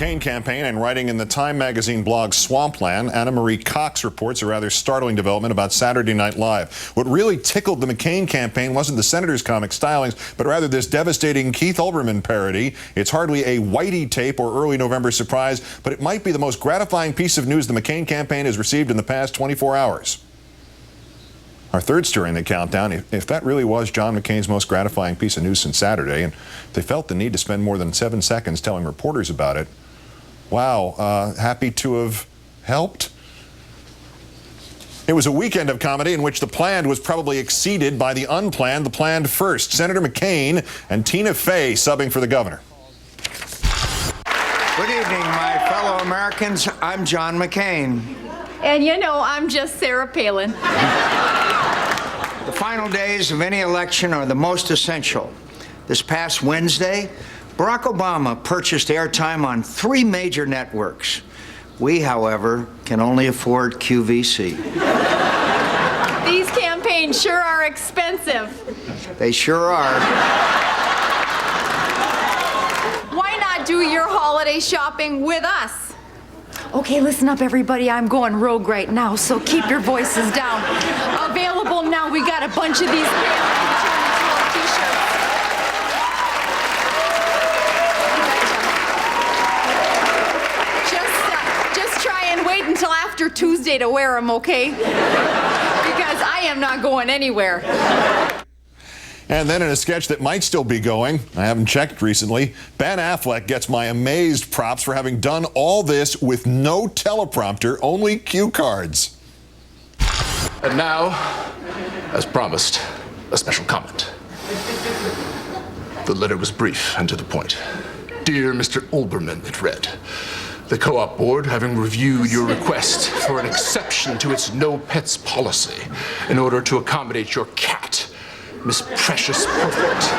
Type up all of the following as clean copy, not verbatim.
McCain campaign, and writing in the Time magazine blog Swampland, Anna Marie Cox reports a rather startling development about Saturday Night Live. What really tickled the McCain campaign wasn't the senator's comic stylings, but rather this devastating Keith Olbermann parody. It's hardly a Whitey tape or early November surprise, but it might be the most gratifying piece of news the McCain campaign has received in the past 24 hours. Our third story in the countdown, if that really was John McCain's most gratifying piece of news since Saturday, and they felt the need to spend more than 7 seconds telling reporters about it, wow, happy to have helped. It was a weekend of comedy in which the planned was probably exceeded by the unplanned, the planned first. Senator McCain and Tina Fey subbing for the governor. Good evening, my fellow Americans. I'm John McCain. And you know, I'm just Sarah Palin. The final days of any election are the most essential. This past Wednesday, Barack Obama purchased airtime on 3 major networks. We, however, can only afford QVC. These campaigns sure are expensive. They sure are. Why not do your holiday shopping with us? Okay, listen up, everybody. I'm going rogue right now, so keep your voices down. Available now. We got a bunch of these t-shirts. Just try and wait until after Tuesday to wear them, okay? Because I am not going anywhere. And then in a sketch that might still be going, I haven't checked recently, Ben Affleck gets my amazed props for having done all this with no teleprompter, only cue cards. And now, as promised, a special comment. The letter was brief and to the point. Dear Mr. Olbermann, it read, the co-op board, having reviewed your request for an exception to its no pets policy in order to accommodate your cat, Miss Precious Perfect,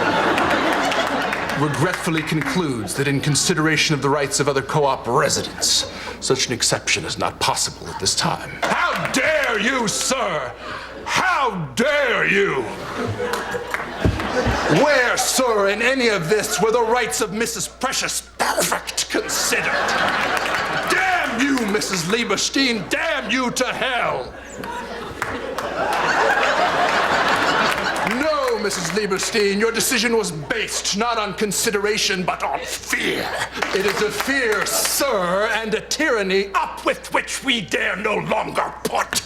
regretfully concludes that in consideration of the rights of other co-op residents, such an exception is not possible at this time. How dare you, sir? How dare you? Where, sir, in any of this were the rights of Mrs. Precious Perfect considered? Damn you, Mrs. Lieberstein, damn you to hell! Mrs. Lieberstein, your decision was based not on consideration, but on fear. It is a fear, sir, and a tyranny up with which we dare no longer put.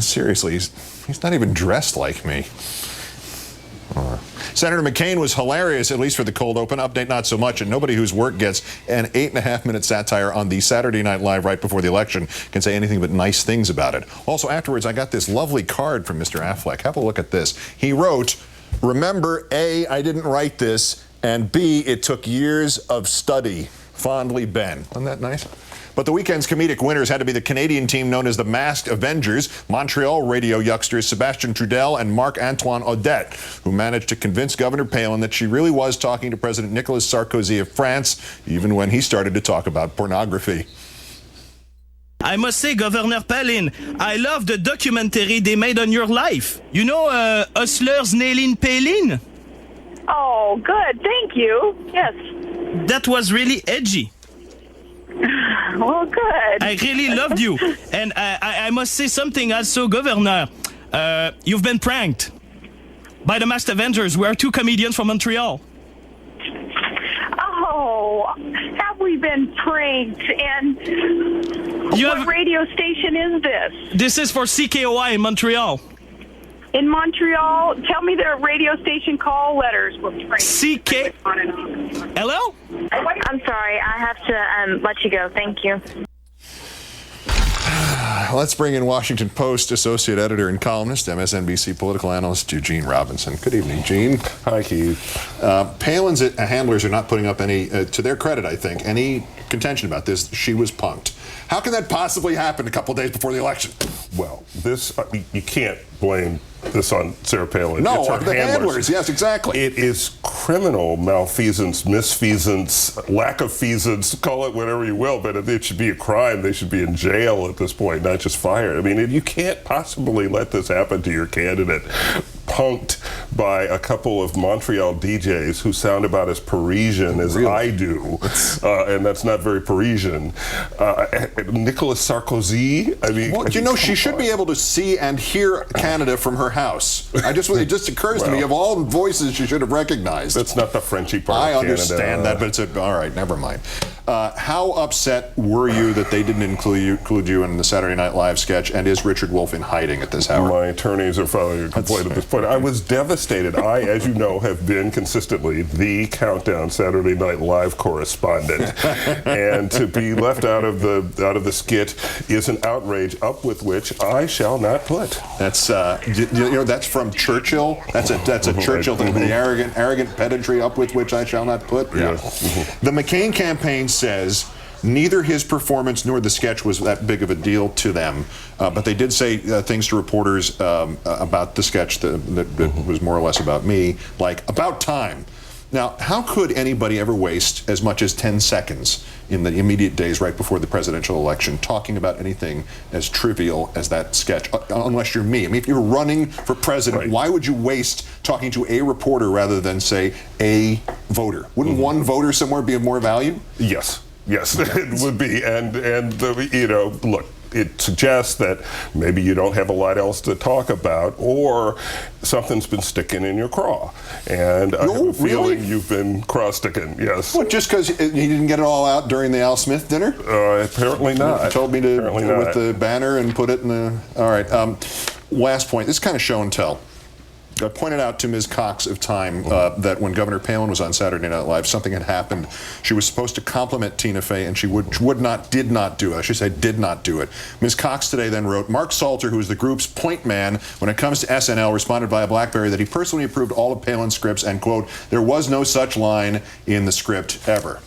Seriously, he's not even dressed like me. Senator McCain was hilarious, at least for the cold open. Update, not so much. And nobody whose work gets an 8.5-minute satire on the Saturday Night Live right before the election can say anything but nice things about it. Also, afterwards, I got this lovely card from Mr. Affleck. Have a look at this. He wrote, remember, A, I didn't write this, and B, it took years of study. Fondly, Ben. Isn't that nice? But the weekend's comedic winners had to be the Canadian team known as the Masked Avengers, Montreal radio yucksters Sébastien Trudel and Marc-Antoine Odette, who managed to convince Governor Palin that she really was talking to President Nicolas Sarkozy of France, even when he started to talk about pornography. I must say, Governor Palin, I love the documentary they made on your life. You know, Hustler's Nailin' Palin? Oh, good. Thank you. Yes. That was really edgy. Well, good. I really loved you. And I must say something also, Governor. You've been pranked by the Masked Avengers. We are 2 comedians from Montreal. Oh, have we been pranked? And what radio station is this? This is for CKOI in Montreal. In Montreal? Tell me their radio station call letters. Hello? I'm sorry. I have to let you go. Thank you. Let's bring in Washington Post associate editor and columnist, MSNBC political analyst Eugene Robinson. Good evening, Gene. Hi, Keith. Palin's handlers are not putting up any, to their credit, I think, any contention about this. She was punked. How can that possibly happen a couple days before the election? Well, this, you can't blame this on Sarah Palin. No, it's the handlers. Yes, exactly. It is criminal malfeasance, misfeasance, lack of feasance, call it whatever you will, but it should be a crime. They should be in jail at this point, not just fired. I mean, you can't possibly let this happen to your candidate. punked by a couple of Montreal DJs who sound about as Parisian as I do, and that's not very Parisian. Nicolas Sarkozy. I mean, well, you know, she should be able to see and hear Canada from her house. It just occurs to me, of all voices she should have recognized. That's not the Frenchy part I of Canada. understand that, but all right, never mind. How upset were you that they didn't include you in the Saturday Night Live sketch, and is Richard Wolff in hiding at this hour? My attorneys are filing a complaint at this point. I was devastated. I, as you know, have been consistently the Countdown Saturday Night Live correspondent, and to be left out of the skit is an outrage up with which I shall not put. That's that's from Churchill. That's a Churchill thing. The arrogant pedantry up with which I shall not put. Yeah. The McCain campaign says neither his performance nor the sketch was that big of a deal to them, but they did say things to reporters about the sketch that was more or less about me, like, about time. Now, how could anybody ever waste as much as 10 seconds in the immediate days right before the presidential election talking about anything as trivial as that sketch, unless you're me? I mean, if you're running for president, why would you waste talking to a reporter rather than, say, a voter? Wouldn't one voter somewhere be of more value? Yes, it would be. And look, it suggests that maybe you don't have a lot else to talk about, or something's been sticking in your craw. And I have a feeling you've been craw-sticking, yes. What, just because he didn't get it all out during the Al Smith dinner? Apparently not. He told me to, with the banner and put it in the... All right, last point. This is kind of show and tell. I pointed out to Ms. Cox of Time that when Governor Palin was on Saturday Night Live, something had happened. She was supposed to compliment Tina Fey, and she did not do it. I should say did not do it. Ms. Cox today then wrote, Mark Salter, who is the group's point man when it comes to SNL, responded via BlackBerry that he personally approved all of Palin's scripts, and, quote, there was no such line in the script ever.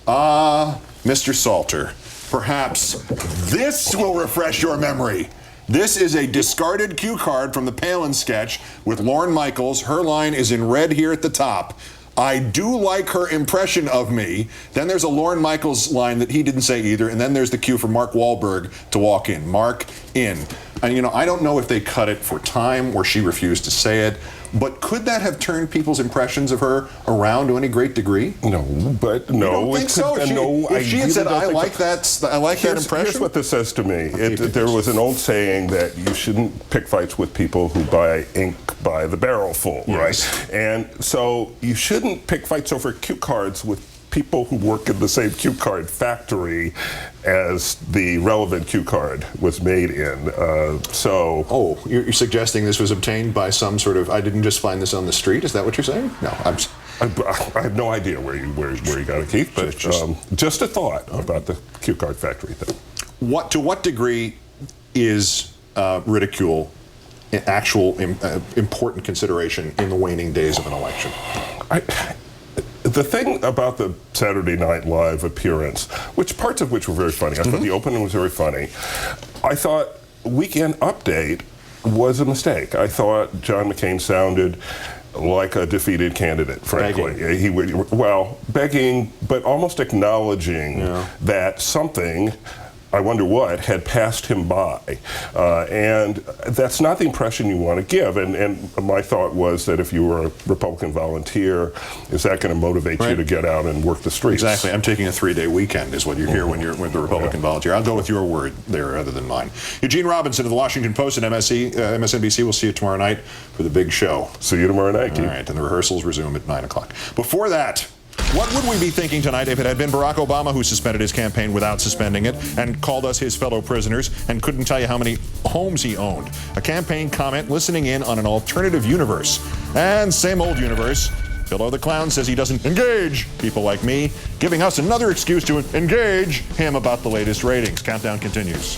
Mr. Salter, perhaps this will refresh your memory. This is a discarded cue card from the Palin sketch with Lorne Michaels. Her line is in red here at the top. I do like her impression of me. Then there's a Lorne Michaels line that he didn't say either. And then there's the cue for Mark Wahlberg to walk in. Mark in. And, I don't know if they cut it for time or she refused to say it. But could that have turned people's impressions of her around to any great degree? No, but no. You don't think so? If she had said, I like that impression? Here's what this says to me. There was an old saying that you shouldn't pick fights with people who buy ink by the barrelful, right? And so you shouldn't pick fights over cue cards with people who work in the same cue card factory as the relevant cue card was made in. Oh, you're suggesting this was obtained by some sort of, I didn't just find this on the street? Is that what you're saying? No, I have no idea where you got it, Keith, but just a thought about the cue card factory thing. To what degree is ridicule an actual important consideration in the waning days of an election? The thing about the Saturday Night Live appearance, parts of which were very funny, I thought the opening was very funny. I thought Weekend Update was a mistake. I thought John McCain sounded like a defeated candidate, frankly. Begging. He would, begging, but almost acknowledging that something, I wonder what, had passed him by. And that's not the impression you want to give. And my thought was that if you were a Republican volunteer, is that going to motivate you to get out and work the streets? Exactly. I'm taking a 3-day weekend is what you hear when you're with the Republican volunteer. I'll go with your word there rather than mine. Eugene Robinson of the Washington Post and MSNBC. We'll see you tomorrow night for the big show. See you tomorrow night, Keith. All right, and the rehearsals resume at 9 o'clock. Before that, what would we be thinking tonight if it had been Barack Obama who suspended his campaign without suspending it and called us his fellow prisoners and couldn't tell you how many homes he owned? A campaign comment listening in on an alternative universe. And same old universe. Bill the Clown says he doesn't engage people like me, giving us another excuse to engage him about the latest ratings. Countdown continues.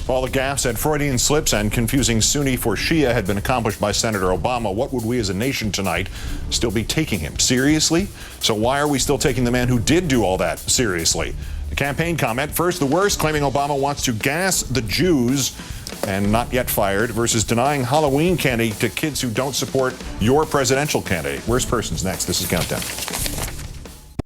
All the gaffes and Freudian slips and confusing Sunni for Shia had been accomplished by Senator Obama. What would we as a nation tonight still be taking him seriously? So why are we still taking the man who did do all that seriously? The campaign comment, first the worst, claiming Obama wants to gas the Jews and not yet fired, versus denying Halloween candy to kids who don't support your presidential candidate. Worst person's next. This is Countdown.